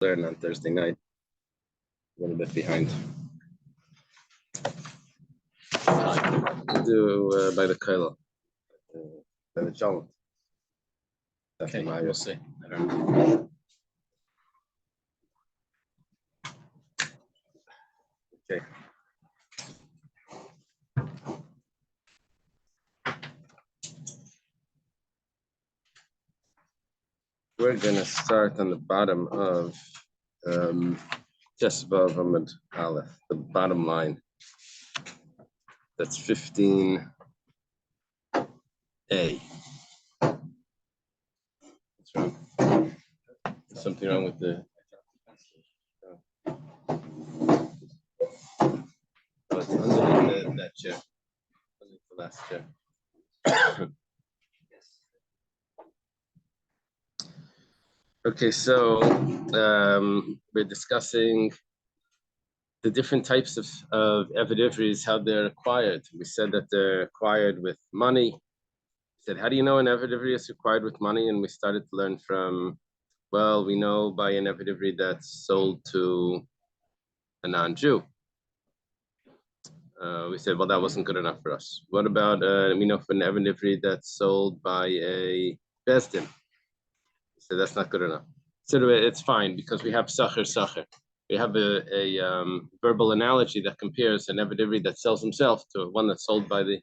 learn on Thursday night. A little bit behind. Do by the Kaila, by the Chalmut. Okay, we'll see. I don't know. Okay. We're gonna start on the bottom of Tesvav Amud Aleph, the bottom line. That's 15A. What's wrong? There's something wrong with the. Oh, it's underneath that chair. Underneath the last chair. Okay, so we're discussing the different types of evidivries, how they're acquired. We said that they're acquired with money. We said, how do you know an evidivry is acquired with money? And we started to learn from, well, we know by an evidivry that's sold to a non-Jew. We said, well, that wasn't good enough for us. What about, we know for an evidivry that's sold by a Bezdin? So that's not good enough. So it's fine because we have sacher. We have a verbal analogy that compares an evidivri that sells himself to one that's sold by the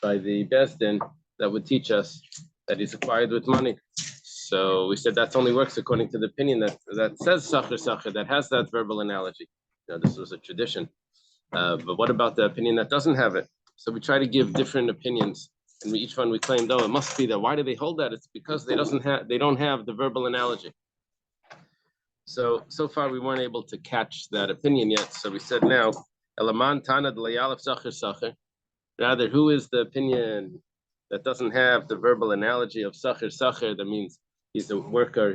Bezdin that would teach us that he's acquired with money. So we said that only works according to the opinion that says sacher, that has that verbal analogy. Now, this was a tradition. But what about the opinion that doesn't have it? So we try to give different opinions. And each one we claimed, oh, it must be that. Why do they hold that? It's because they don't have the verbal analogy. So far we weren't able to catch that opinion yet. So we said now, Elaman Tanad Layalef Sacher. Rather, who is the opinion that doesn't have the verbal analogy of Sacher? That means he's a worker.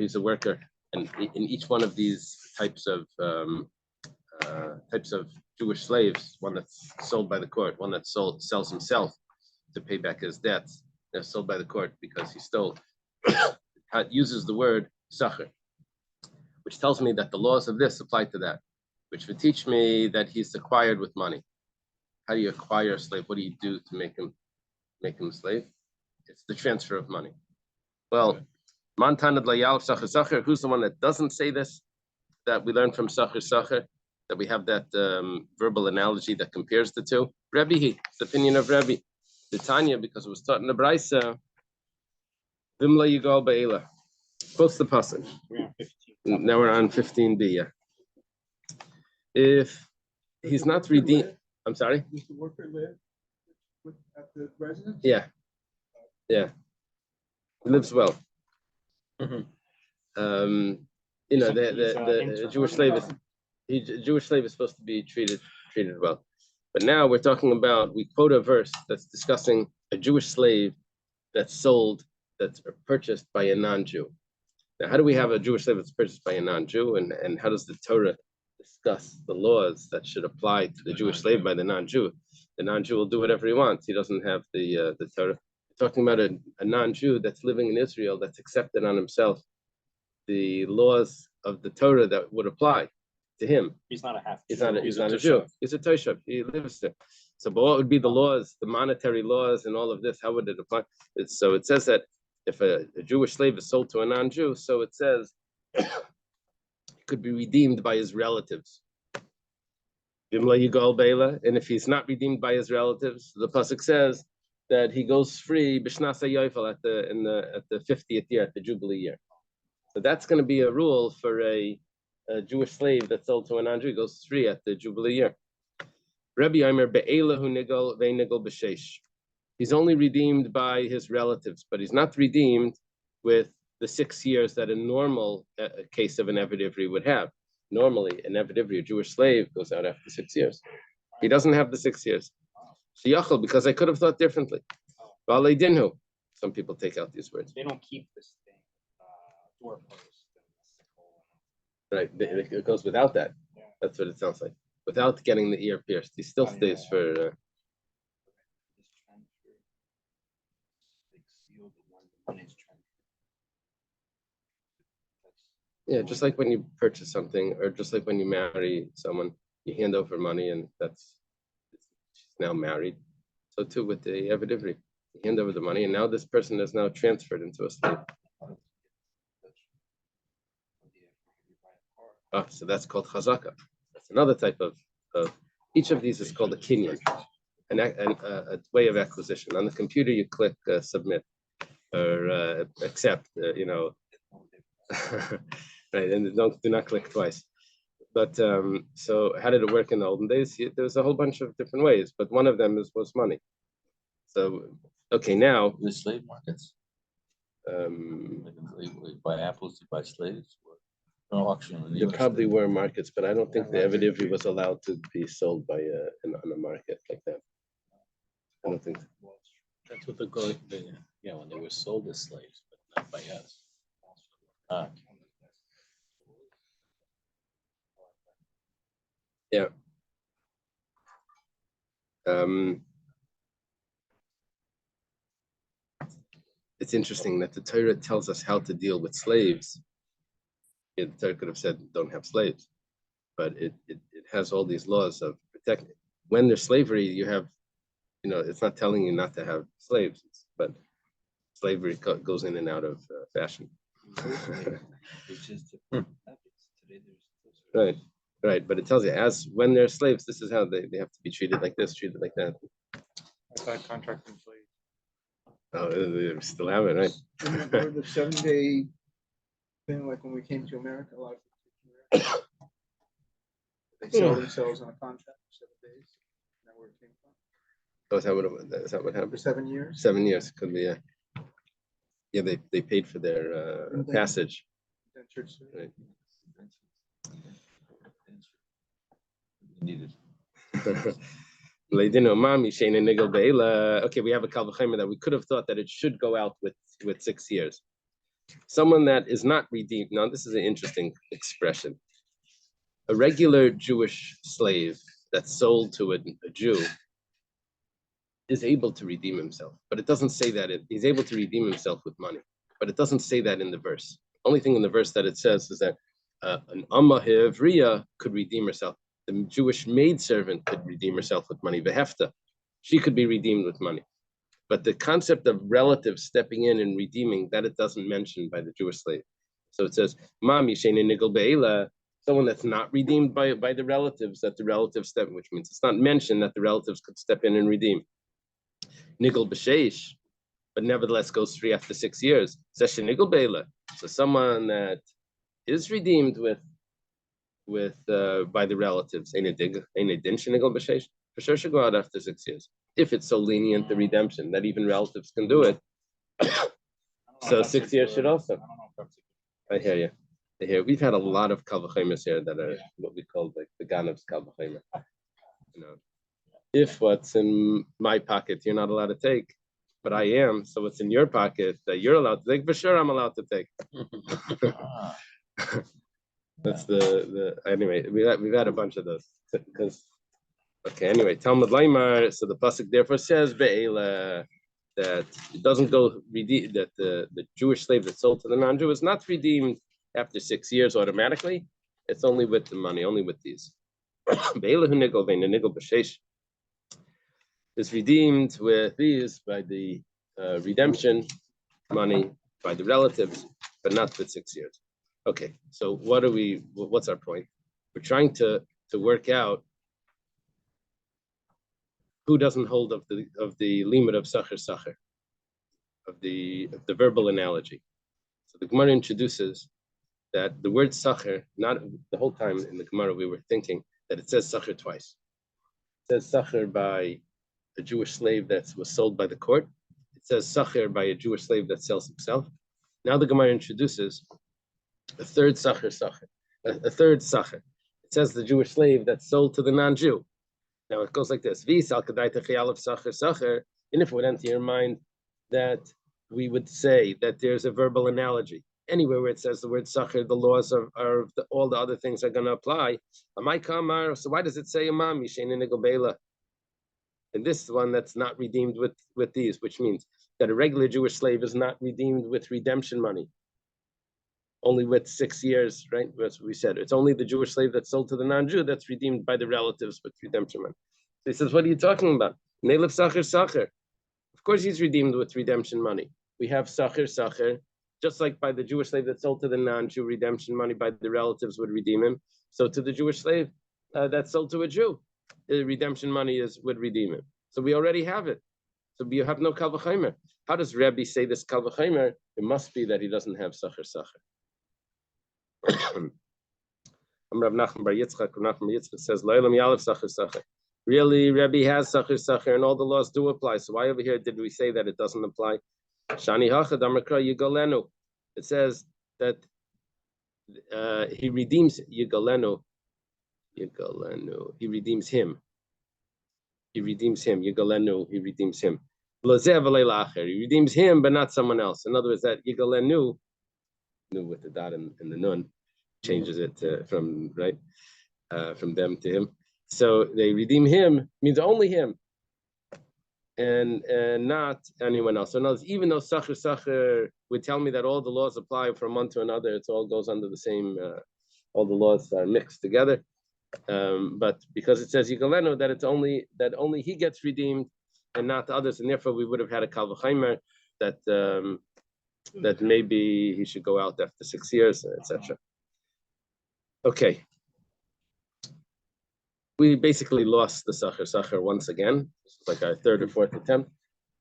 And in each one of these types of Jewish slaves, one that's sold by the court, one that sells himself to pay back his debts. They're sold by the court because he stole. It uses the word sacher, which tells me that the laws of this apply to that, which would teach me that he's acquired with money. How do you acquire a slave? What do you do to make him a slave? It's the transfer of money. Well, Mantanad Layal Sacher, who's the one that doesn't say this? That we learn from Sacher, that we have that verbal analogy that compares the two. Rebbe, it's the opinion of Rebbe. The Tanya, because it was taught in the Braisa, Vimla Yigal Be'ela. Quotes the passage. Now we're on 15b. Yeah. If he's not redeemed, I'm sorry. Does the worker live at the residence? Yeah. He lives well. Mm-hmm. The Jewish slave is supposed to be treated well. But now we're talking about, we quote a verse that's discussing a Jewish slave that's purchased by a non-Jew. Now, how do we have a Jewish slave that's purchased by a non-Jew, and how does the Torah discuss the laws that should apply to the Jewish slave by the non-Jew? The non-Jew will do whatever he wants. He doesn't have the Torah. We're talking about a non-Jew that's living in Israel that's accepted on himself the laws of the Torah that would apply to him. He's not a half. He's not a Jew. He's a Toshav. He lives there. So, but what would be the laws, the monetary laws, and all of this? How would it apply? So it says that if a Jewish slave is sold to a non-Jew, so it says it could be redeemed by his relatives. And if he's not redeemed by his relatives, the pasuk says that he goes free b'shnas hayovel at the 50th year, at the Jubilee year. So that's going to be a rule for a Jewish slave that's sold to a non-Jew. He goes free at the Jubilee year. Rabbi Omer be'elahu nigal ve'nigal b'sheish. He's only redeemed by his relatives, but he's not redeemed with the 6 years that a normal case of an evidivri would have. Normally, an evidivri, a Jewish slave, goes out after 6 years. He doesn't have the 6 years. Sheyachol, because I could have thought differently. V'alei dinhu. Some people take out these words. They don't keep this thing, doorpost. Right, it goes without that. Yeah. That's what it sounds like. Without getting the ear pierced, he still stays for. Yeah, just like when you purchase something, or just like when you marry someone, you hand over money, and she's now married. So too with the Eved Ivri, you hand over the money, and now this person is now transferred into a slave. Oh, so that's called chazaka. That's another type of each of these is called a kinyan, a way of acquisition. On the computer, you click submit or accept, right, and do not click twice. But so how did it work in the olden days? There was a whole bunch of different ways, but one of them was money. So okay, now The slave markets, you buy apples, you buy slaves, or an auction. In the there English probably state. were markets, but I don't think the Eved Ivri was allowed to be sold by on a market like that. I don't think. That's what when they were sold as slaves, but not by us. Yeah. It's interesting that the Torah tells us how to deal with slaves. The Torah could have said, don't have slaves, but it has all these laws of protecting. When there's slavery, you have, it's not telling you not to have slaves, but slavery goes in and out of fashion. Right, but it tells you when they're slaves, this is how they have to be treated like this, treated like that. I thought contracting slaves. Oh, they still have it, right? Remember the 7-day thing, like when we came to America, a lot of people came to America, they sell themselves on a contract for 7 days. Is that where it came from? Oh, is that what happened? For 7 years? 7 years could be, yeah. They paid for their passage. Right. Needed. Okay, we have a kal v'chomer that we could have thought that it should go out with 6 years. Someone that is not redeemed. Now, this is an interesting expression. A regular Jewish slave that's sold to a Jew is able to redeem himself, but it doesn't say that he's able to redeem himself with money. But it doesn't say that in the verse. Only thing in the verse that it says is that an Amma Hevriya could redeem herself. The Jewish maidservant could redeem herself with money. Vehefta, she could be redeemed with money. But the concept of relatives stepping in and redeeming, that it doesn't mention by the Jewish slave. So it says, Mami Shene Nigel Be'ela, someone that's not redeemed by the relatives, that the relatives step, which means it's not mentioned that the relatives could step in and redeem. Nigel B'Sheish, but nevertheless goes free after 6 years. Session Nigel Be'ela. So someone that is redeemed by the relatives, for sure should go out after 6 years. If it's so lenient, the redemption, that even relatives can do it. So 6 years should also. I hear you. We've had a lot of kal v'chomers here that are what we call like the ganav's kal v'chomer. If what's in my pocket you're not allowed to take, but I am, so what's in your pocket that you're allowed to take, for sure I'm allowed to take. That's anyway. We've had a bunch of those because. Okay. Anyway, Talmud Laimar. So the pasuk therefore says be'ela that it doesn't go redeem that the Jewish slave that's sold to the non-Jew is not redeemed after 6 years automatically. It's only with the money, only with these. Be'ela hu nigel vein nigel b'sheish is redeemed with these by the redemption money by the relatives, but not with 6 years. Okay, so what's our point? We're trying to work out who doesn't hold of the limit of sacher, of the verbal analogy. So the Gemara introduces that the word sacher, not the whole time in the Gemara we were thinking that it says sacher twice. It says sacher by a Jewish slave that was sold by the court. It says sacher by a Jewish slave that sells himself. Now the Gemara introduces a third sacher. A third sacher. It says the Jewish slave that's sold to the non-Jew. Now it goes like this: and if it would enter your mind that we would say that there's a verbal analogy anywhere where it says the word sacher, the laws of all the other things are going to apply. So why does it say imam and this one that's not redeemed with these, which means that a regular Jewish slave is not redeemed with redemption money. only with 6 years, right? That's what we said. It's only the Jewish slave that's sold to the non-Jew that's redeemed by the relatives with redemption money. So he says, what are you talking about? Nelef sacher sacher. Of course, he's redeemed with redemption money. We have sacher sacher, just like by the Jewish slave that's sold to the non-Jew, redemption money by the relatives would redeem him. So to the Jewish slave that's sold to a Jew, redemption money would redeem him. So we already have it. So you have no kal v'chomer. How does Rebbe say this kal v'chomer? It must be that he doesn't have sacher sacher. Rav Nachman bar Yitzchak. Rav Nachman bar Yitzchak says, "Lo'elam yalev sacher sacher." Really, Rebbe has sacher sacher, and all the laws do apply. So why over here did we say that it doesn't apply? Shani hachad amakra yigalenu. It says that he redeems yigalenu. Yigalenu. He redeems him. He redeems him. Yigalenu. He redeems him. Lozev alayla acher. He redeems him, but not someone else. In other words, that yigalenu, nu with the dot and the nun, changes it from from them to him. So they redeem him means only him, and not anyone else. So in other words, even though sacher sacher would tell me that all the laws apply from one to another, it all goes under the same. All the laws are mixed together, but because it says yigalenu, that only he gets redeemed and not the others, and therefore we would have had a kal v'chomer that that maybe he should go out after 6 years, etc. Okay. We basically lost the sacher sacher once again. This is like our third or fourth attempt.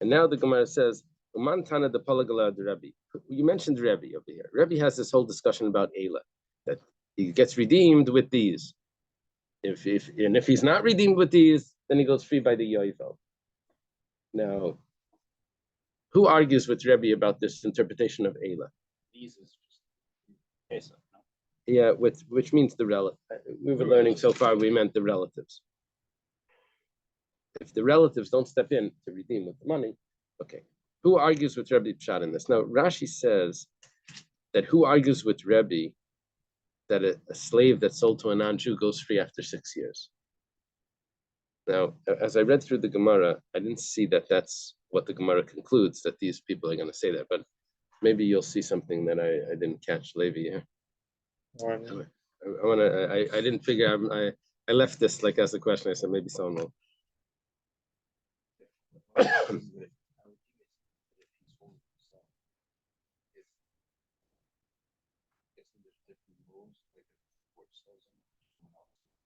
And now the Gemara says, Uman Tana de Palagala de Rebbe. You mentioned Rebbe over here. Rebbe has this whole discussion about Eila, that he gets redeemed with these. If he's not redeemed with these, then he goes free by the Yoivel. Now, who argues with Rebbe about this interpretation of Eila? These is just Pesach, no? Yeah, which means the relative. We were learning so far, we meant the relatives. If the relatives don't step in to redeem with the money, okay. Who argues with Rebbe Pshat in this? Now, Rashi says that who argues with Rebbe that a slave that's sold to a non-Jew goes free after 6 years? Now, as I read through the Gemara, I didn't see that that's what the Gemara concludes, that these people are going to say that, but maybe you'll see something that I didn't catch, Levi, here. I didn't figure. I left this like as a question. I said maybe someone will.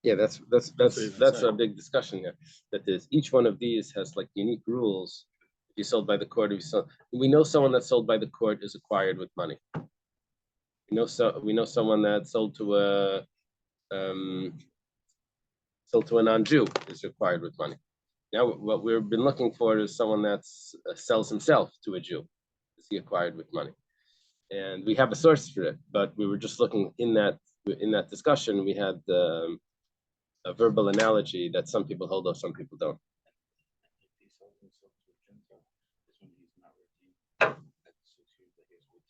Yeah, that's a big discussion here. That is, each one of these has like unique rules. If you sold by the court, we know someone that's sold by the court is acquired with money. We know someone that sold to a non-Jew is acquired with money. Now, what we've been looking for is someone that sells himself to a Jew. Is he acquired with money? And we have a source for it, but we were just looking in that discussion. We had a verbal analogy that some people hold of, some people don't.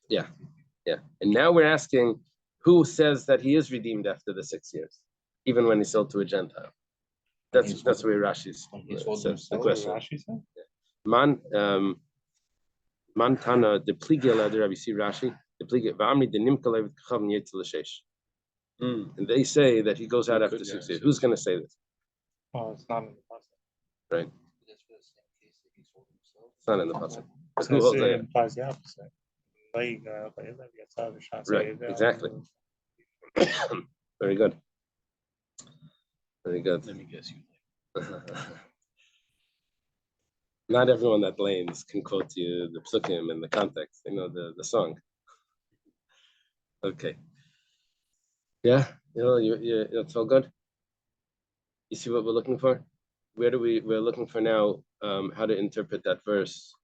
Yeah. And now we're asking, who says that he is redeemed after the 6 years, even when he's sold to a Gentile? That's where Rashi says the question. Man Tana de Pligela de Rabbi see Rashi the Pliga Vamri de Nimkalev Chav Yetz L'Sheish. And they say that he goes out after 6 years. Who's going to say this? Oh, it's not in the pasuk. Right. It's not in the pasuk. It implies the opposite. Right. Exactly. Very good. Very good. Let me guess you. Not everyone that blames can quote you the psukim in the context. They know the song. Okay. Yeah, it's all good. You see what we're looking for? We're looking for now how to interpret that verse.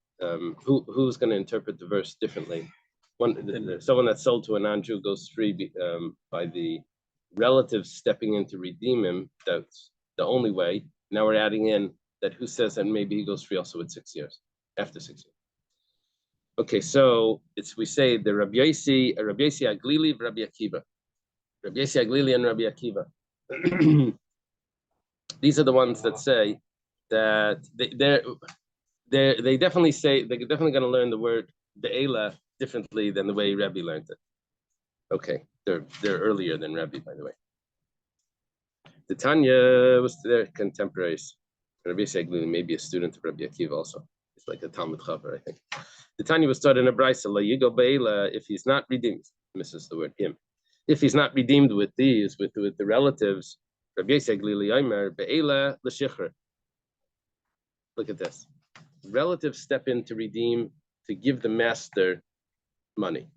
Who's going to interpret the verse differently? Someone that's sold to a non-Jew goes free by the relatives stepping in to redeem him. That's the only way. Now we're adding in that who says that maybe he goes free also with 6 years, after 6 years. Okay, so we say the Rabbi Yossi Aglili, Rabbi Akiva. Rabbi Yossi Aglili and Rabbi Akiva. These are the ones that say that they definitely say they're definitely going to learn the word be'ela differently than the way Rabbi learned it. Okay, they're earlier than Rabbi, by the way. The Tanya was their contemporaries. Rabbi Seglili may be a student of Rabbi Akiva also. It's like a Talmud Chaver, I think. The Tanya was taught in a brisa, Yigo Be'ela, if he's not redeemed, misses the word him. If he's not redeemed with these, with the relatives, Rabbi Seglili Aimer, Be'ela l'shichrer. Look at this. Relatives step in to redeem, to give the master money.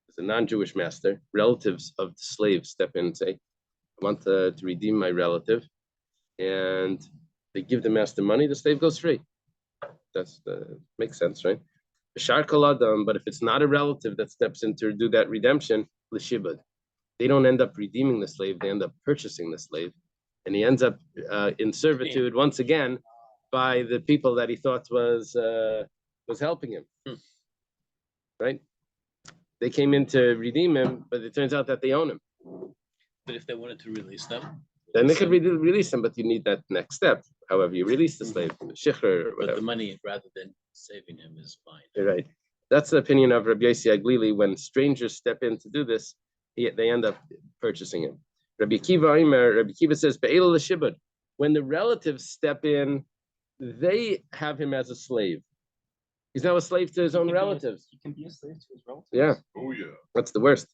As a non-Jewish master, relatives of the slave step in and say, I want to redeem my relative, and they give the master money, the slave goes free. That's makes sense, right? But if it's not a relative that steps in to do that redemption, l'shibud, they don't end up redeeming the slave, they end up purchasing the slave, and he ends up in servitude once again by the people that he thought was helping him. Right? They came in to redeem him, but it turns out that they own him. But if they wanted to release them, then they could release him, but you need that next step. However, you release the slave from the shichur or whatever. But the money, rather than saving him, is fine. You're right. That's the opinion of Rabbi Yossi Aglili. When strangers step in to do this, they end up purchasing him. Rabbi Kiva says, Be'ela l'shibud. When the relatives step in, they have him as a slave. He's now a slave to his own relatives. He can be a slave to his relatives. Yeah. Oh yeah. That's the worst.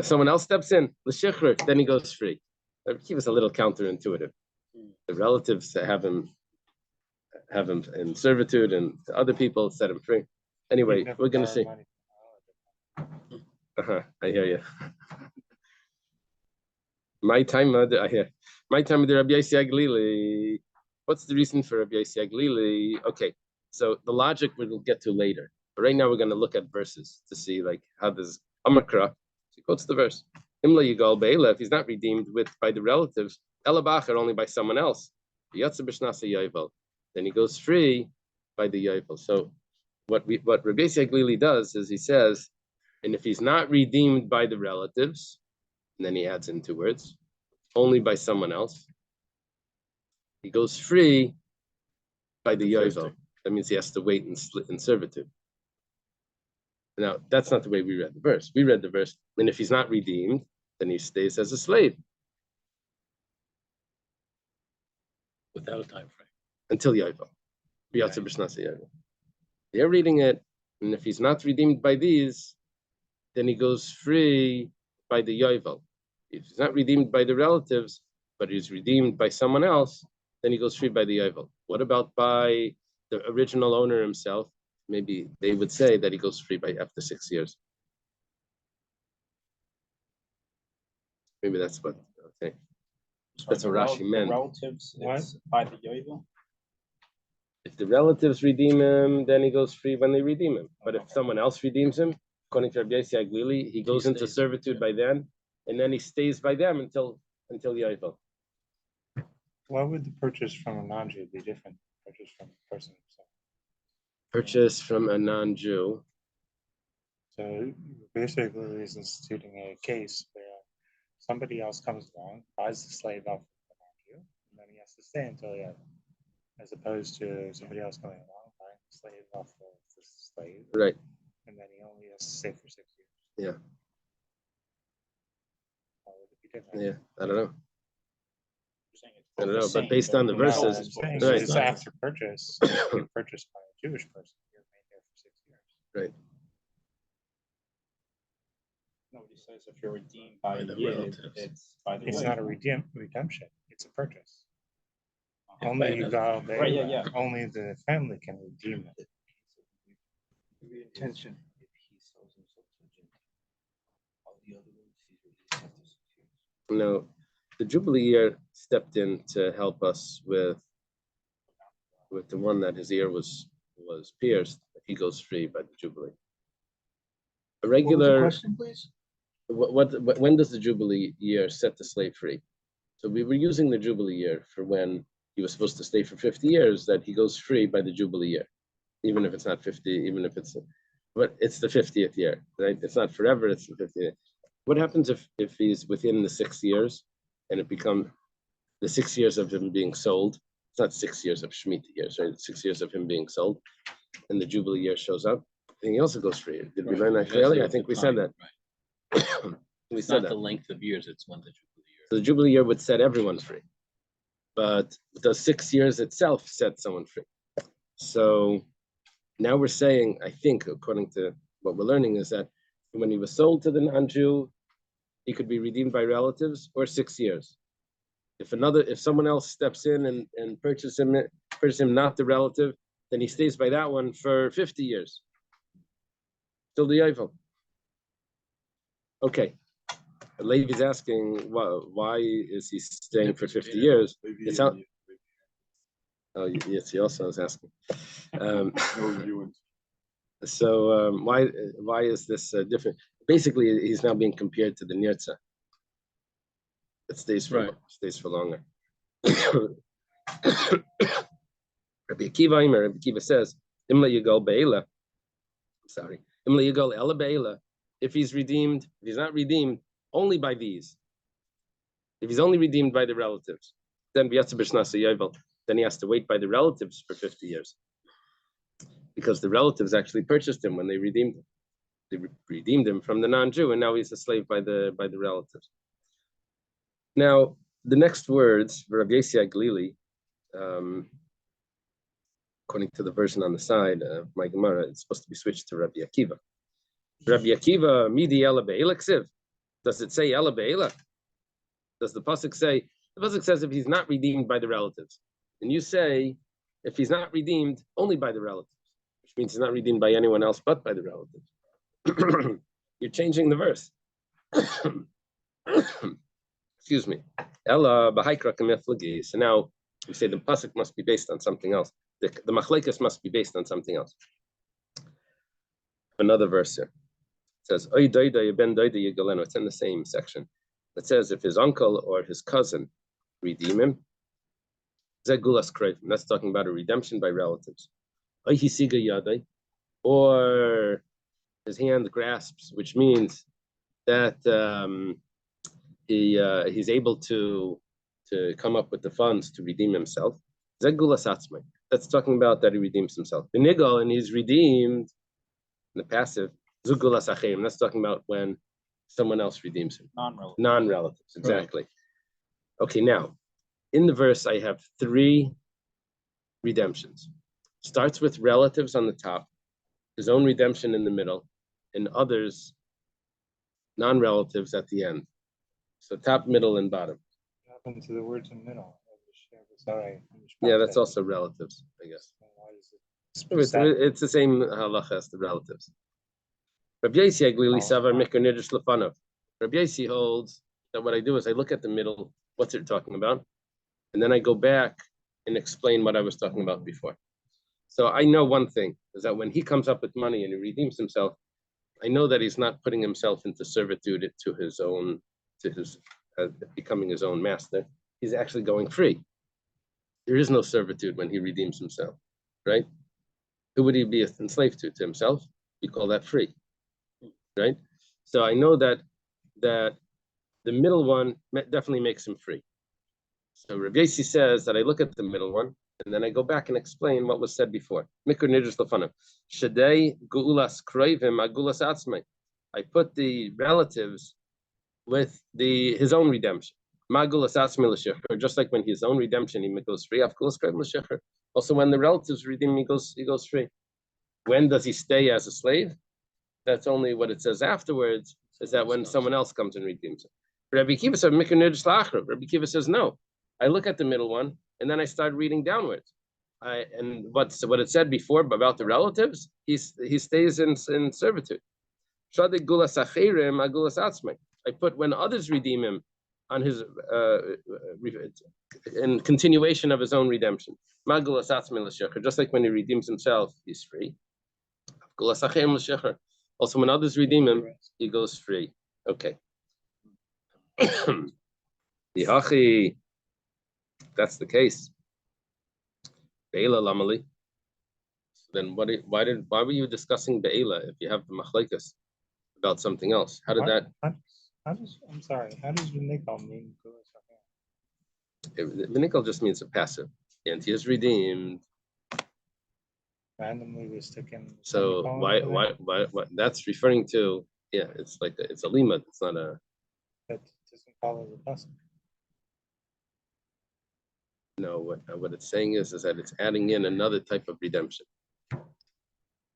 Someone else steps in, l'shichrer, then he goes free. He was a little counterintuitive. The relatives have him in servitude, and the other people set him free. Anyway, we're going to see. I hear you. My time of the Rabbi Yossi Aglili. What's the reason for Rabbi Yossi Aglili? Okay, so the logic we'll get to later. But right now we're going to look at verses to see like how this Amakra. He quotes the verse. Imla Yigal Be'ela, if he's not redeemed by the relatives, Elabacher only by someone else. Then he goes free by the Yovel. So what Rabbi Yossi Aglili does is he says, and if he's not redeemed by the relatives, and then he adds in 2 words, only by someone else, he goes free by the Yovel. That means he has to wait in servitude. Now, that's not the way we read the verse. We read the verse, and if he's not redeemed, then he stays as a slave. Without a time frame. Until Yovel. They're reading it, and if he's not redeemed by these, then he goes free by the Yovel. If he's not redeemed by the relatives, but he's redeemed by someone else, then he goes free by the Yovel. What about by the original owner himself? Maybe they would say that he goes free by after 6 years. Maybe that's what. Okay, that's what Rashi meant. The relatives by the Yovel. If the relatives redeem him, then he goes free when they redeem him. But if someone else redeems him, according to Rabbi Yossi Aglili, he goes into servitude by then, and then he stays by them until Yovel. Why would the purchase from a non-Jew be different than purchase from a person himself? Purchase from a non-Jew. So basically, he's instituting a case where somebody else comes along, buys the slave off the non-Jew, and then he has to stay until he has, as opposed to somebody else coming along, buying the slave off the slave, Right. and then he only has to stay for 6 years. Yeah. Why would it be different? Yeah, I don't know. But based on the No, verses, I'm saying right. it's after purchase. You purchased by a Jewish person, you're made there for 6 years. Right. Nobody says if you're redeemed by the Yid, relatives. it's by the It's Yid. not a redemption, it's a purchase. Yeah, Only right, you go there, right, yeah. only the family can redeem it. The intention. No, the Jubilee year stepped in to help us with the one that his ear was pierced. He goes free by the Jubilee. A What was the regular. question, please? When does the Jubilee year set the slave free? So we were using the Jubilee year for when he was supposed to stay for 50 years, that he goes free by the Jubilee year, even if it's not 50, even if but it's the 50th year, right? It's not forever, it's the 50th. What happens if he's within the 6 years and it becomes the 6 years of him being sold? It's not 6 years of Shemitah years, right? It's 6 years of him being sold, and the Jubilee year shows up, and he also goes free. Did we learn that clearly? I think we said that. Right. We It's said not that. the length of years, it's when the Jubilee year. So the Jubilee year would set everyone free. But the 6 years itself set someone free. So now we're saying, I think, according to what we're learning, is that when he was sold to the non-Jew, he could be redeemed by relatives or 6 years. If someone else steps in and purchases him not the relative, then he stays by that one for 50 years. Still the Yovel. Okay. Levi's asking, why is he staying for 50 years? It's out. Oh, yes, he also was asking. Why is this different? Basically, he's now being compared to the Nirtza. It stays for longer. Rabbi Akiva says, Imla Yigal Be'ela. Sorry. Imla Yigal Ela Be'ela. If he's redeemed, if he's not redeemed, only by these. If he's only redeemed by the relatives, then he has to wait by the relatives for 50 years. Because the relatives actually purchased him when they redeemed him. They redeemed him from the non-Jew, and now he's a slave by the relatives. Now, the next words, Rav Yossi Glili, according to the version on the side of my Gemara, it's supposed to be switched to Rabbi Akiva. Rabbi Akiva, midi ela be'ela ksiv. Does it say ela be'ela? Does the pasuk say? The pasuk says if he's not redeemed by the relatives, and you say if he's not redeemed only by the relatives, which means he's not redeemed by anyone else but by the relatives. You're changing the verse. Excuse me. Ella b'haikra kameflagi. So now we say the pasuk must be based on something else. The machlekes must be based on something else. Another verse here. It says, Oy doida ben doida yigalenu. It's in the same section. It says if his uncle or his cousin redeem him, zegulas kreifim. That's talking about a redemption by relatives. Oy hisiga yadai, or his hand grasps, which means that he's able to come up with the funds to redeem himself. Zegulas atzmai. That's talking about that he redeems himself. Benigal, and he's redeemed in the passive. Zugulas acherim. That's talking about when someone else redeems him. Non-relatives, exactly. Right. Okay, now, in the verse, I have 3 redemptions. Starts with relatives on the top, his own redemption in the middle, and others, non-relatives at the end. So top, middle, and bottom. What happened to the words in the middle? Yeah, that's also relatives, I guess. It's the same halacha as the relatives. Rabbi Yossi Glili Savar Mikra Nidrish Lefanov. Rabbi Yossi holds that what I do is I look at the middle, what's it talking about, and then I go back and explain what I was talking about before. So I know one thing is that when he comes up with money and he redeems himself, I know that he's not putting himself into servitude to his own, to his becoming his own master. He's actually going free. There is no servitude when he redeems himself, right? Who would he be enslaved to? To himself? We call that free, right? So I know that the middle one definitely makes him free. So Rav Yossi says that I look at the middle one and then I go back and explain what was said before. Mikra nidrish lefanav. Shadei guulas kroivim agulas atzmai. I put the relatives with his own redemption. Magulas atzmai l'shecher. Just like when his own redemption he goes free. Avgulas kroivim l'shecher. Also, when the relatives redeem, he goes free. When does he stay as a slave? That's only what it says afterwards, is that when someone else comes and redeems him. Rabbi Akiva said, Rabbi Akiva says, no. I look at the middle one, and then I start reading downwards. And what it said before about the relatives, he stays in servitude. I put when others redeem him on his in continuation of his own redemption. Just like when he redeems himself, he's free. Also, when others redeem him, he goes free. Okay. That's the case. Be'ela lamali. Then why were you discussing Be'ela if you have the machlekes about something else? How did that? I'm sorry. How does v'nikel mean? V'nikel just means a passive. and he is redeemed. Randomly we stick in. So semicolon over there. why? That's referring to, yeah, it's like it's a limud. It's not a, That doesn't follow the pasuk. no. What it's saying is that it's adding in another type of redemption.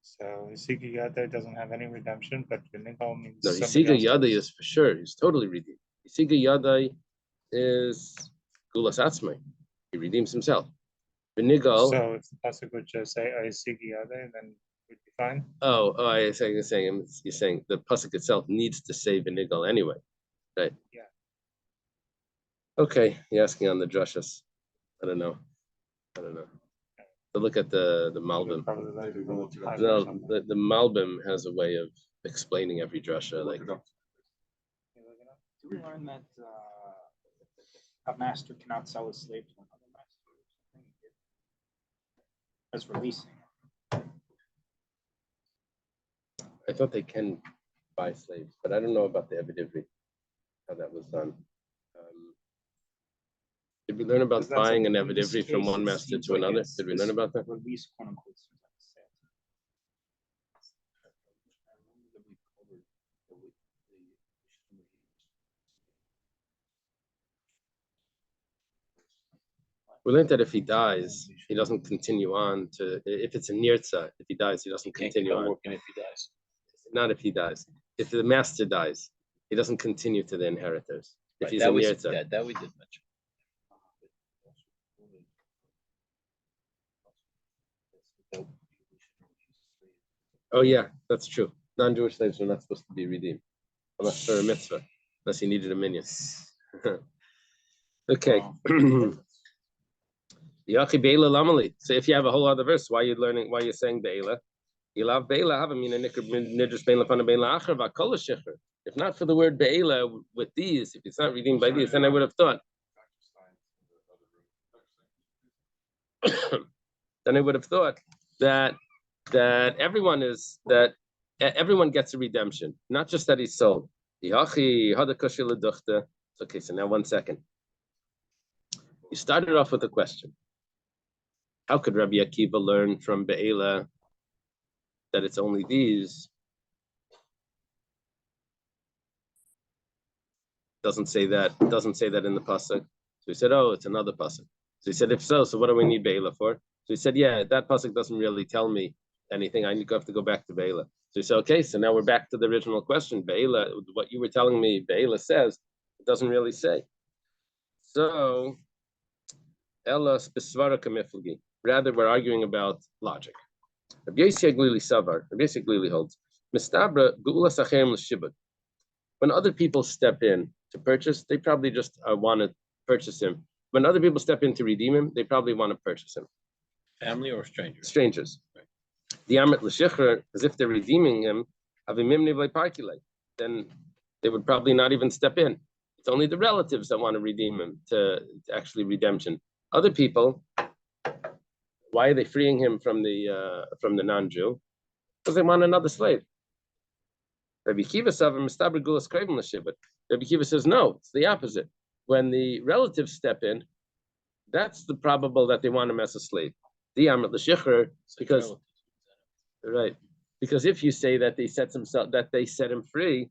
So Isiki Yadai doesn't have any redemption, but Vinigal means No, somebody Hisiga else Yadai does. is for sure. He's totally redeemed. Hisiga Yadai is Gulas Atzmai. He redeems himself. Benigal. So if the pasuk would just say Isiki Yadai, then we'd be fine. You're saying the pasuk itself needs to say Benigal anyway, right? Yeah. Okay, you're asking on the drushas. I don't know. To look at the Malbim. Probably like Maybe we'll look it up. five or No, something. the Malbim has a way of explaining every drasha. Like, Do we learn that a master cannot sell his slave to another master or something? As releasing. I thought they can buy slaves, but I don't know about the Evidivri, how that was done. Did we learn about Because that's buying an In this Evidivri from case, one it master seems to like another? it's Did we this learn about that? Release, quote unquote, seems like a sale. We learned that if he dies, he doesn't continue on to, if it's a nirtza, if he dies, he doesn't Can't keep continue on on. working if he dies. Not if he dies. If the master dies, he doesn't continue to the inheritors. If Right, he's a nirtza. that we did mention. Oh yeah, that's true. Non-Jewish slaves are not supposed to be redeemed unless for a mitzvah, unless he needed a minion. Okay. Yachi Be'ela Lamali. So if you have a whole other verse, why are you learning? Why are you saying Be'ela? You love Be'ela. Have a mina nidrus Be'ela fana Be'ela acher v'kol shicher. If not for the word Be'ela with these, if it's not redeemed by these, then I would have thought. Then I would have thought that everyone gets a redemption, not just that he's sold. Okay, so now 1 second. You started off with a question. How could Rabbi Akiva learn from Be'ela that it's only these? Doesn't say that in the pasuk. So he said, oh, it's another pasuk. So he said, if so, what do we need Be'ela for? So he said, yeah, that pasuk doesn't really tell me anything. I have to go back to Be'ela. So he said, okay, so now we're back to the original question. Be'ela, what you were telling me, Be'ela says, it doesn't really say. So, Ella Spisvara Kamiflagi. Rather, we're arguing about logic. Rabbi Yossi Glili holds, Mistabra Gula Sachem L'Shibud. When other people step in to purchase, they probably just want to purchase him. When other people step in to redeem him, they probably want to purchase him. Family or strangers? Strangers. The Amet L'Shicher, as if they're redeeming him, then they would probably not even step in. It's only the relatives that want to redeem him to actually redemption. Other people, why are they freeing him from the non-Jew? Because they want another slave. Rabbi Kiva says no, it's the opposite. When the relatives step in, that's the probable that they want him as a slave. Because right, because if you say that they set him free,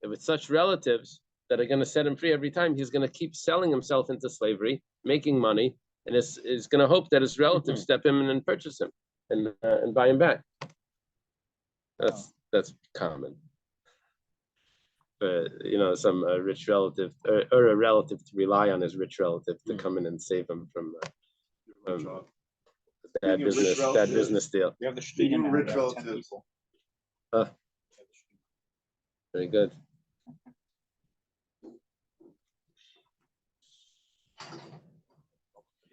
if it's such relatives that are going to set him free every time, he's going to keep selling himself into slavery, making money, and is going to hope that his relatives step in and purchase him and buy him back. That's common. But some rich relative or a relative to rely on his rich relative to come in and save him from bad business deal. We have the street in rich about 10 relatives. people. Very good.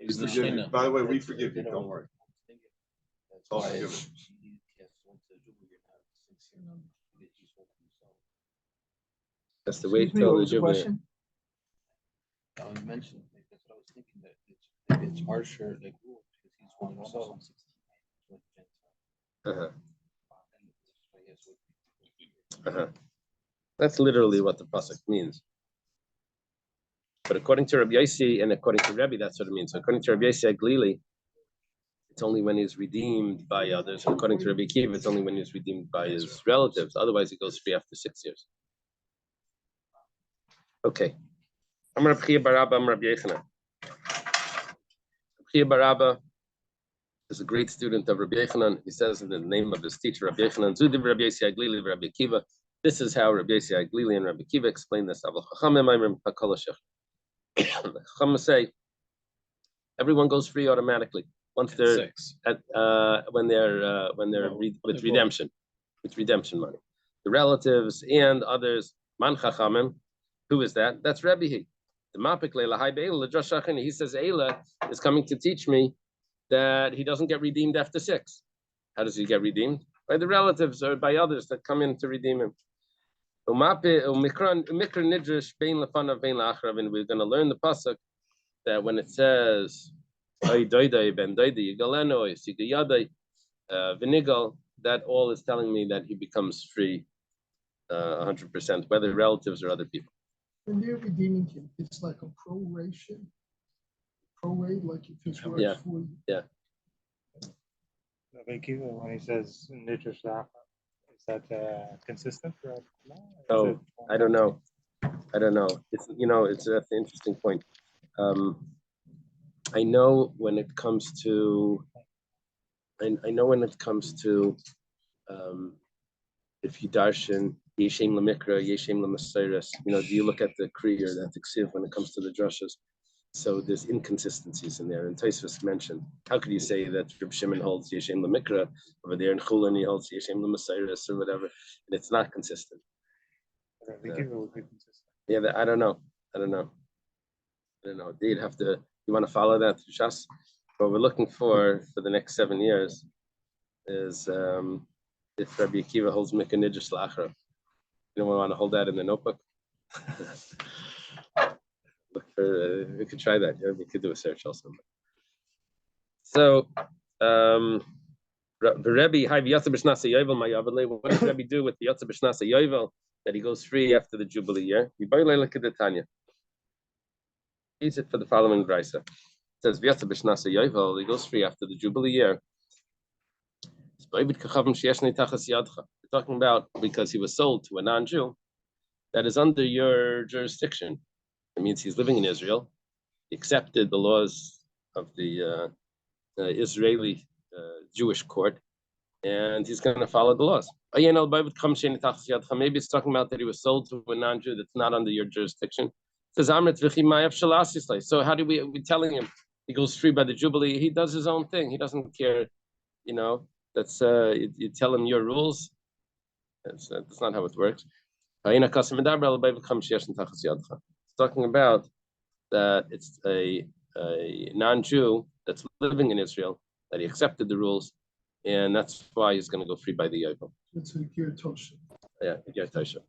We forgive you. By the way, we forgive you. Don't worry. It's all forgiven. That's the wait till the jubilee. I mentioned, that's what I was thinking, that it's harsher, like, because he's one himself. That's literally what the pasuk means. But according to Rabbi Yossi and according to Rebbe, that's what it means. So according to Rabbi Yossi Aglili, it's only when he's redeemed by others. And according to Rabbi Akiva, it's only when he's redeemed by his relatives. Otherwise, he goes free after 6 years. Okay. I'm Rabbi Chia Barabba, I'm Rabbi Yechanan. Chia Barabba is a great student of Rabbi Yechanan. He says in the name of his teacher, Rabbi Yechanan, Zudiv Rabbi Yossi Aglili, Rabbi Akiva. This is how Rabbi Yossi Aglili and Rabbi Akiva explain this. Chachamim say everyone goes free automatically once they're when they're with redemption money. The relatives and others. Man Chachamim, who is that? That's Rebbe. The Mapik Leila Hai Be'ela Josh Shachini. He says Eila is coming to teach me that he doesn't get redeemed after 6. How does he get redeemed? By the relatives or by others that come in to redeem him. And we're going to learn the pasuk that when it says that all is telling me that he becomes free 100%, whether relatives or other people. When they're redeeming him, it's like a prorate, like if it's worth for you. Yeah. Rabbi Akiva, when he says Nidra Shach, is that consistent for us? Oh, I don't know. It's that's an interesting point. I know when it comes to if you darshan Yeshem Lamikra, Yeshem Lamasairis, do you look at the Kriya, that Ksiv when it comes to the drushes? So there's inconsistencies in there. And Tosfos mentioned, how could you say that Reb Shimon holds Yeshem Lamikra over there in Chulin he holds Yeshem Lamasairis or whatever, and it's not consistent. Rabbi Akiva would be consistent. Yeah, I don't know. They'd have to. You want to follow that through Shas? What we're looking for the next 7 years is if Rabbi Akiva holds Mikra Nidus Lachra. You don't want to hold that in the notebook. Look for. We could try that. Yeah, we could do a search also. So, the Rebbe, what does Rebbe do with the Yotze B'Shnasa Yovel that he goes free after the Jubilee year? Use it for the following brisa. It says Yotze B'Shnasa Yovel, he goes free after the Jubilee year. We're talking about because he was sold to a non-Jew that is under your jurisdiction. It means he's living in Israel. He accepted the laws of the Israeli Jewish court, and he's going to follow the laws. Maybe it's talking about that he was sold to a non-Jew that's not under your jurisdiction. It says, so how do we telling him he goes free by the Jubilee? He does his own thing. He doesn't care, that's you tell him your rules. That's not how it works. It's talking about that it's a non-Jew that's living in Israel, that he accepted the rules, and that's why he's going to go free by the Yovel. It's a Ger Tosha. Yeah, Ger Tosha.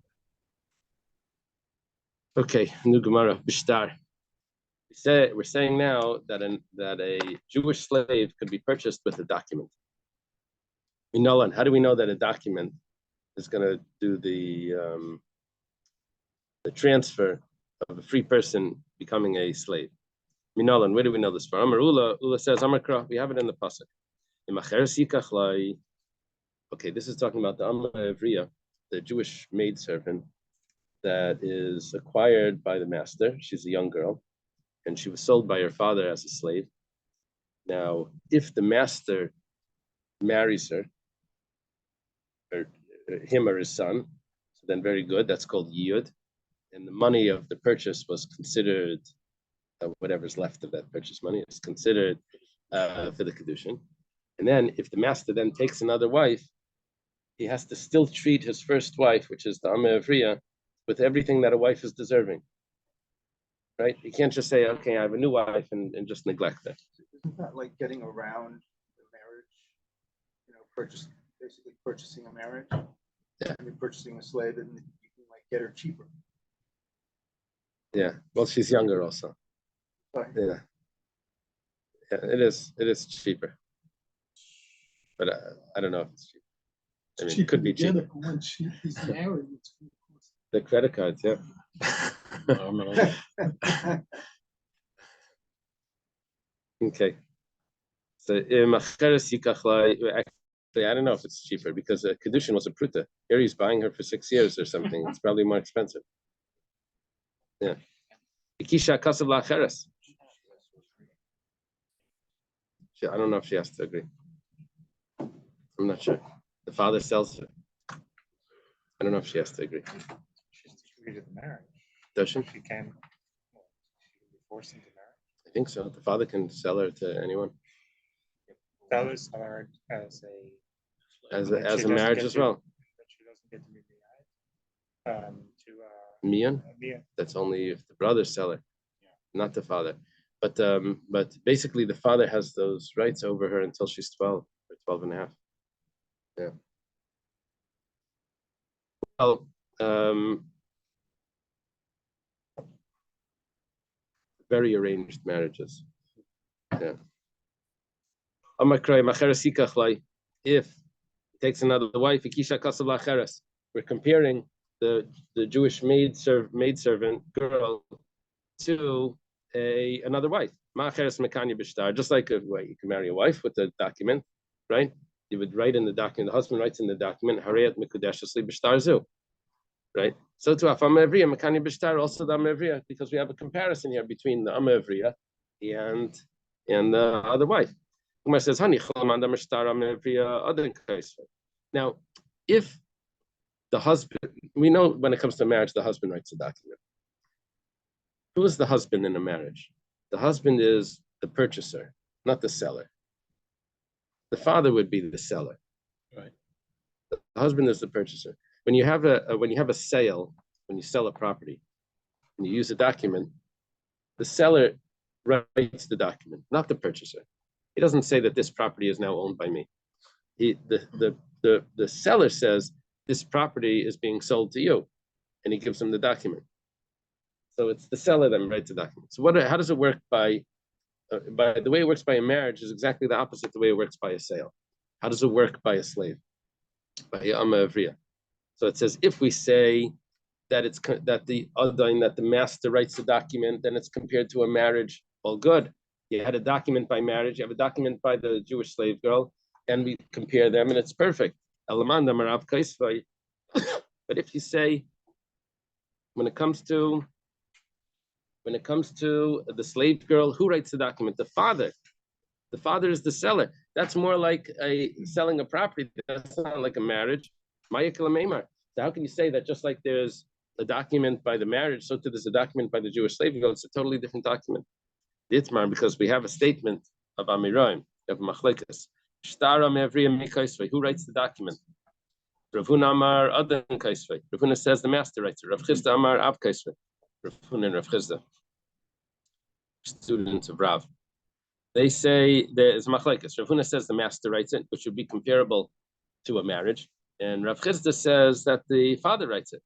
Okay, new Gemara, Bishtar. We're saying now that a Jewish slave could be purchased with a document. Minolan, how do we know that a document is going to do the transfer of a free person becoming a slave? Minolan, where do we know this from? Ula says, Amakra, we have it in the pasuk. Okay, this is talking about the Amma Evriya, the Jewish maidservant that is acquired by the master. She's a young girl, and she was sold by her father as a slave. Now, if the master marries her, or him or his son, so then very good, that's called Yiyud. And the money of the purchase was considered, whatever's left of that purchase money is considered for the Kiddushin. And then if the master then takes another wife, he has to still treat his first wife, which is the Amma Evriya, with everything that a wife is deserving. Right? You can't just say, okay, I have a new wife and just neglect her. Isn't that like getting around the marriage? Basically purchasing a marriage. Yeah. And you're purchasing a slave, and you can get her cheaper. Yeah. Well, she's younger also. Right. Yeah. Yeah, it is cheaper. But I don't know if it's cheap. I mean, it could be cheaper. When he's married, it's The credit cards, yeah. Okay. So actually, I don't know if it's cheaper because Kiddushin was a pruta. Here he's buying her for 6 years or something. It's probably more expensive. Yeah. Ikisha kasav la'acheres. I don't know if she has to agree. I'm not sure. The father sells her. I don't know if she has to agree. She has to agree to the marriage. Does she? She can be forced into marriage. I think so. The father can sell her to anyone. That was hard as As that a she doesn't marriage get as to- well. That she doesn't get to be married. Mian? Mia. That's only if the brothers sell her, not the father. But basically the father has those rights over her until she's 12 or 12 and a half. Yeah. Well, very arranged marriages. Yeah. If he takes another wife, we're comparing the Jewish maidservant girl to another wife. Just like a way you can marry a wife with a document, right? You would write in the document, the husband writes in the document, right? So to Amavriya, Makani Bishtar, also the Amavriya, because we have a comparison here between the Amavriya and the other wife. Umar says, now, if the husband, we know when it comes to marriage, the husband writes a document. Who is the husband in a marriage? The husband is the purchaser, not the seller. The father would be the seller. Right. The husband is the purchaser. When you have a sale, when you sell a property, and you use a document, the seller writes the document, not the purchaser. He doesn't say that this property is now owned by me. The seller says this property is being sold to you, and he gives him the document. So it's the seller that writes the document. So how does it work by the way it works by a marriage is exactly the opposite of the way it works by a sale. How does it work by a slave? By Amavriya. So it says if we say that the master writes the document, then it's compared to a marriage. Well, good. You had a document by marriage, you have a document by the Jewish slave girl, and we compare them, and it's perfect. But if you say when it comes to the slave girl, who writes the document? The father. The father is the seller. That's more like selling a property. That's not like a marriage. So how can you say that just like there's a document by the marriage, so too there's a document by the Jewish slave girl? It's a totally different document. Because we have a statement of Amiraim, of Machlekas. Who writes the document? Rav Huna Amar Adan Kaisvei. Rav Huna says the master writes it. Rav Chisda Amar Av Kaisvei. Rav Huna and Rav Chisda, students of Rav. They say there is Machlekes. Rav Huna says the master writes it, which would be comparable to a marriage. And Rav Chisda says that the father writes it.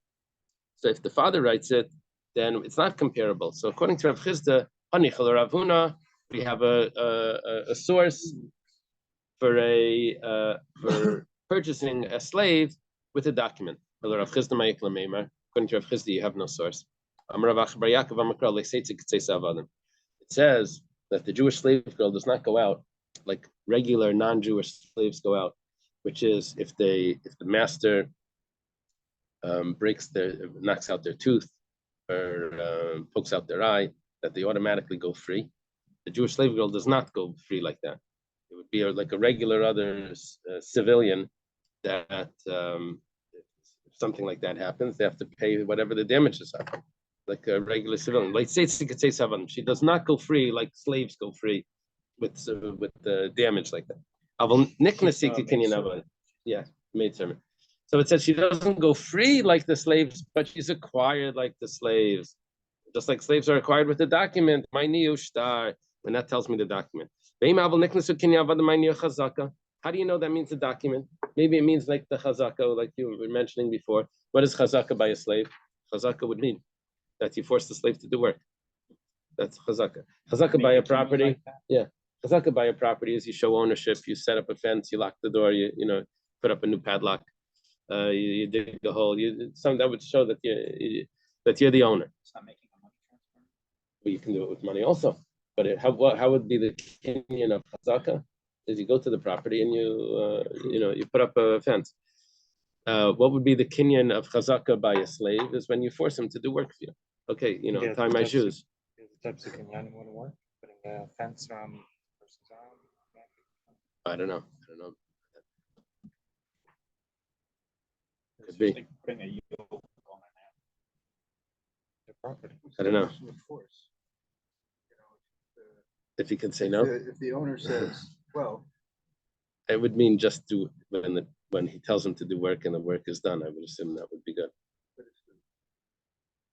So if the father writes it, then it's not comparable. So according to Rav Chisda, Hanichal Rav Huna, we have a source for purchasing a slave with a document. According to Rav Chisda, you have no source. It says that the Jewish slave girl does not go out like regular non-Jewish slaves go out, which is if the master knocks out their tooth or pokes out their eye, that they automatically go free. The Jewish slave girl does not go free like that. It would be like a regular other civilian that if something like that happens, they have to pay whatever the damages are, like a regular civilian. Like she does not go free like slaves go free with the damage like that. Yeah, maidservant. So it says she doesn't go free like the slaves, but she's acquired like the slaves. Just like slaves are acquired with the document, my niyushtar, and that tells me the document. How do you know that means the document? Maybe it means like the chazaka, like you were mentioning before. What is chazaka by a slave? Chazaka would mean that you force the slave to do work. That's chazaka. Chazaka by a property, yeah. Chazaka by a property is you show ownership, you set up a fence, you lock the door, you put up a new padlock, you dig a hole. Something that would show that you're the owner. It's not making you can do it with money also. But how would be the kinyan of chazaka? Is you go to the property and you put up a fence. What would be the kinyan of chazaka by a slave is when you force him to do work for you. Okay, Yeah, tie my shoes. The types of kinyan want to work, putting a fence around the person's arm. I don't know. It's Could be. just like putting a yoke on an animal. The property. I don't know. With force. If he can say If no, if the owner says, well, it would mean just do when he tells him to do work and the work is done. I would assume that would be good. but if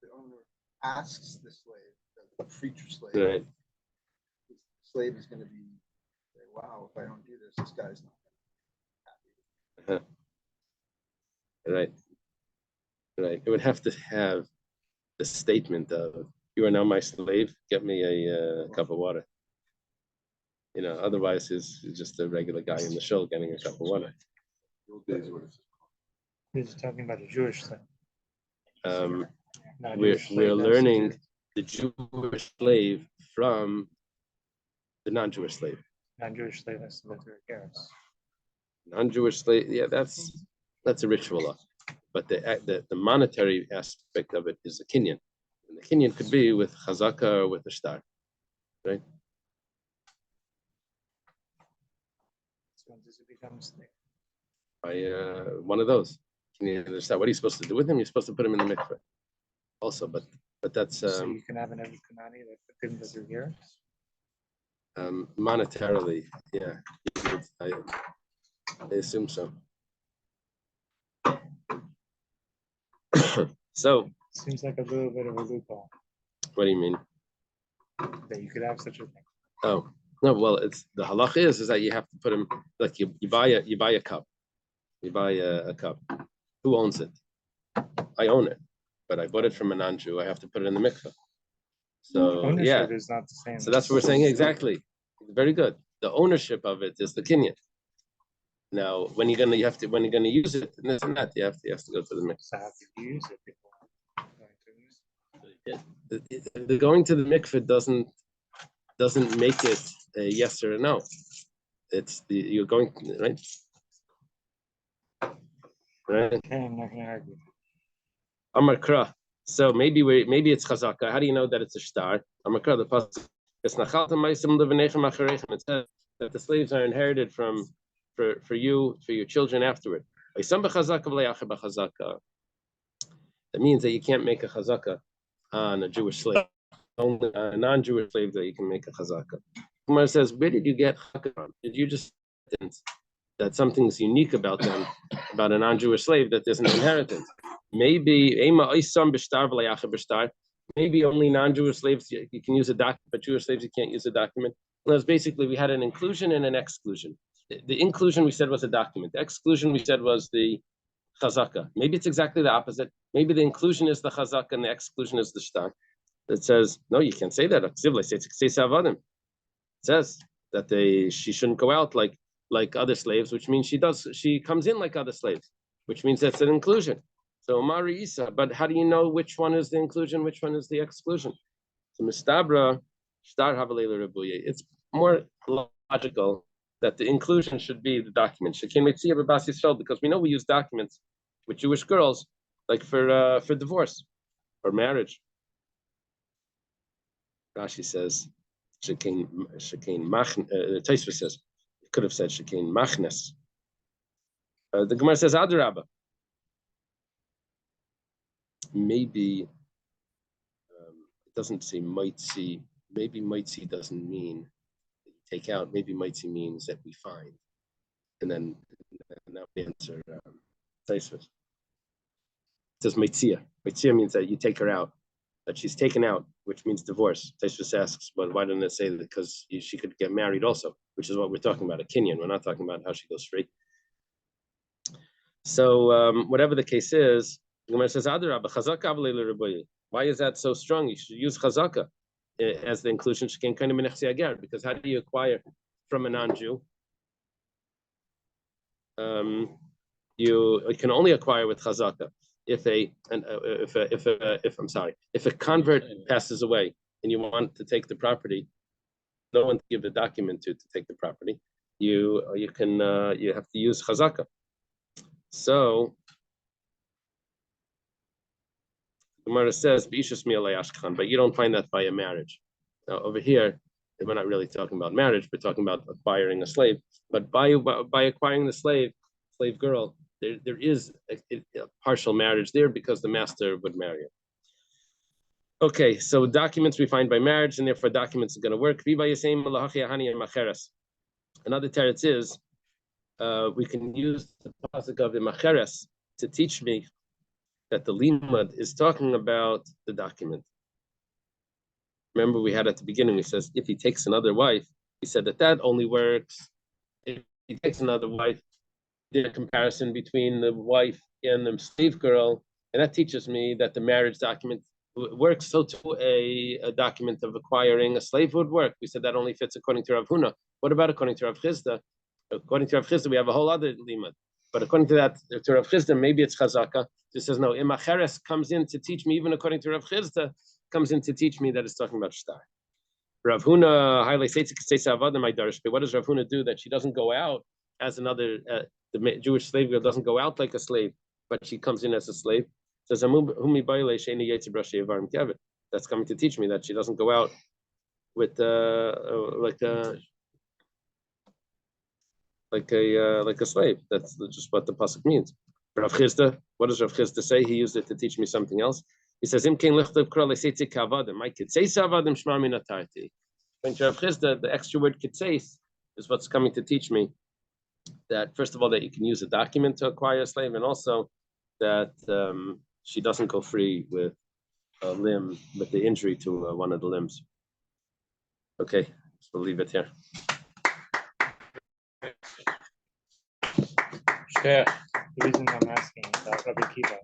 the owner asks the slave, the future slave, Right. the slave is going to be, say, wow, if I don't do this, this guy's not going to be happy. Right. It would have to have the statement of "You are now my slave. Get me a cup of water." Otherwise he's just a regular guy in the shul getting a cup of water. He's talking about a Jewish slave. Not a We're Jewish slave, that's a learning Jew. the Jewish slave from the non-Jewish slave. Non-Jewish slave has to live through parents. Non-Jewish slave, yeah, that's a ritual law. But the monetary aspect of it is the kinyan. And the kinyan could be with chazaka or with the shtar, right? So when does it become a slave? By one of those. Kinyan and the shtar. What are you supposed to do with him? You're supposed to put him in the mikveh. Also, but that's So you can have an Eved Kanani that didn't live through here? monetarily, yeah. I assume so. So, Seems like a little bit of a loophole what do you mean? that you could have such a thing. Oh, no, well, it's the halach is that you have to put him like you buy a cup. You buy a cup. Who owns it? I own it, but I bought it from a non-Jew. I have to put it in the mikveh. So Ownership is not the same. So that's what we're saying exactly. Very good. The ownership of it is the kinyan. Now, when you're gonna use it and this and that, you have to go to the mikveh. So how do you use it? People going to use it. The going to the mikveh doesn't make it a yes or a no. It's you're going right. Right. Okay, I'm not going to argue. Amar Kra. So maybe it's chazaka. How do you know that it's a shtar? Amar Kra, the pasuk. It says that the slaves are inherited for you, for your children afterward. That means that you can't make a chazaka on a Jewish slave. Only a non-Jewish slave that you can make a chazaka. Kumar says, where did you get chazaka from? Did you just that something's unique about them, about a non-Jewish slave, that there's an inheritance? Maybe only non-Jewish slaves you can use a document, but Jewish slaves you can't use a document. Well, it's basically we had an inclusion and an exclusion. The inclusion we said was a document. The exclusion we said was the chazaka. Maybe it's exactly the opposite. Maybe the inclusion is the chazaka and the exclusion is the shtar. It says no, you can't say that. It says that she shouldn't go out like other slaves, which means she comes in like other slaves, which means that's an inclusion. So Mari Isa, but how do you know which one is the inclusion, which one is the exclusion? So Mistabra, Shtar Havalela Rabuye. It's more logical that the inclusion should be the document. Shekin Mitzia Babas Yisrael, because we know we use documents with Jewish girls, like for divorce or marriage. Rashi says, Shekin Machn. Taisva says, it could have said Shekin Machnes. The Gemara says Adarabba. Maybe it doesn't say might see. Maybe might see doesn't mean that you take out. Maybe might see means that we find, and then that would answer Taisva. It says mitzia. Mitzia means that you take her out, that she's taken out, which means divorce. Taisva asks, well, why didn't it say that? Because she could get married also, which is what we're talking about, a kinyan. We're not talking about how she goes free. So whatever the case is, the Gemara says, why is that so strong? You should use chazaka as the inclusion, because how do you acquire from a non-Jew? You can only acquire with chazaka if a convert passes away and you want to take the property, no one to give a document to take the property. You have to use chazaka. So Gemara says, but you don't find that by a marriage. Now over here, we're not really talking about marriage, we're talking about acquiring a slave. But by acquiring the slave girl, there is a partial marriage there because the master would marry her. Okay, so documents we find by marriage, and therefore documents are going to work. Another teretz is we can use the pasuk of imacheres to teach me that the limud is talking about the document. Remember, we had at the beginning, he says, if he takes another wife, he said that only works if he takes another wife. Did a comparison between the wife and the slave girl, and that teaches me that the marriage document works. So too, a document of acquiring a slave would work. We said that only fits according to Rav Huna. What about according to Rav Chisda? According to Rav Chisda, we have a whole other limud. But according to that, to Rav Chisda, maybe it's chazaka. It says no. Imacheres comes in to teach me, even according to Rav Chisda, comes in to teach me that it's talking about shtar. Rav Huna highlights what does Rav Huna do that she doesn't go out as another? The Jewish slave girl doesn't go out like a slave, but she comes in as a slave. Says that's coming to teach me that she doesn't go out with like a slave. That's just what the pasuk means. Rav Chisda, what does Rav Chisda say? He used it to teach me something else. He says, "Im kein lichtav kra leseitzi kavadim." My kitzeis avadim shma min atarti. When Rav Chisda, the extra word kitzeis is what's coming to teach me that first of all that you can use a document to acquire a slave, and also that she doesn't go free with a limb, with the injury to one of the limbs. Okay, so we'll leave it here. The reason I'm asking about Rabbi Kiva,